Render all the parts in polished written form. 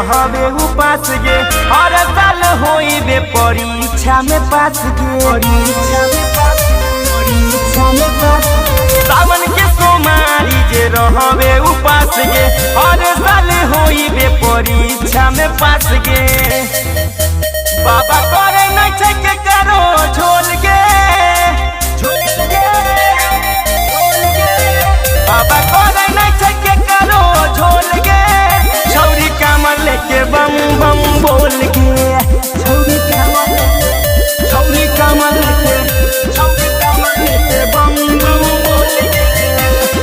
रहबे उपास गे हर साल होइबे परीक्षा में पास गे सावन के सोमारी जे रहबे उपास गे हर साल होइबे परीक्षा में पास गे बाबा करे न छके करो झोल गे बाबा करे न छके करो झोल गे छौरी कामर लेके बम बम बोल गे छौरी कामर लेके बम बम बोल गे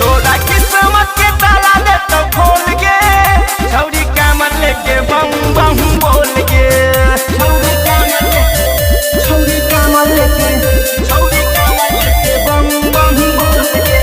तोरा किस्मत के ताला दे तो खोल गे छौरी कामर लेके बम बम बोल गे छौरी कामर लेके बम बम बोल गे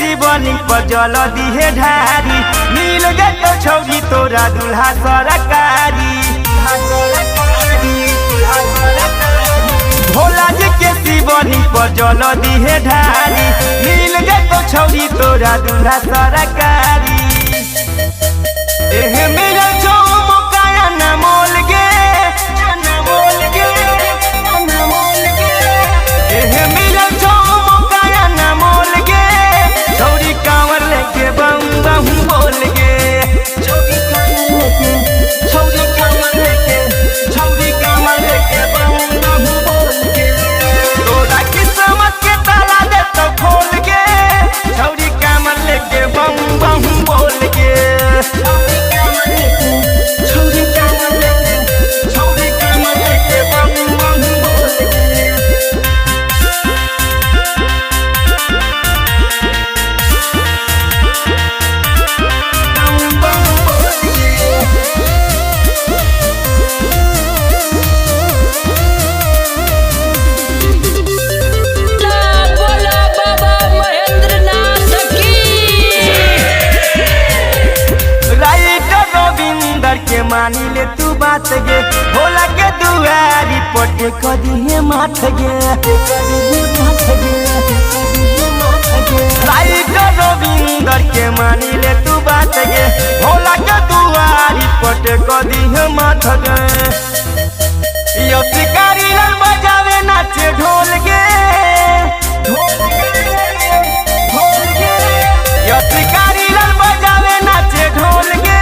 शिवलिंग पर जल दिहे ढारी मिल गए तो छौरी तोरा दुल्हा सरकारी भोला जी के शिवलिंग पर जल दिहे ढारी मिल गए तो छौरी तोरा दुल्हा सरकारी एहे मेरा छौ मौका ना मोल गे एहे मेरा छौ मौका ना मोल गे छौरी कांवर लेके बम बम बोल गे छौरी कांवर लेके बम बम बोल गे तोरा किस्मत के ताला दे तो खोल गे छौरी कांवर लेके बम बम बोल गे छौरी कांवर लेके बम बम बोल गे के मानी ले तू बात गे भोला के दुआरी पटे कदी माथ गे रविंदर के मानी ले तू बात गे भोला के दुआरी पटे कदी माथ गे यो शिकारी लाल बजावे नाचे ढोल गे यो शिकारी लाल बजावे नाचे ढोल गे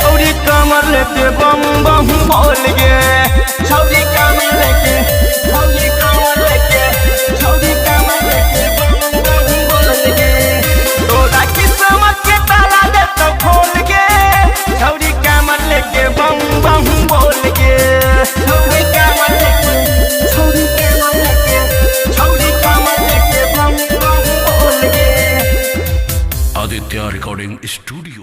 छौरी कामर लेके बम बम बोल गे छौरी कामर लेके बम बम बोल गे तोरा किस्मत के ताला दे तो खोल गे छौरी कामर लेके बम बम बोल गे छौरी कामर लेके बम बम बोल गे आदित्य रिकॉर्डिंग स्टूडियो।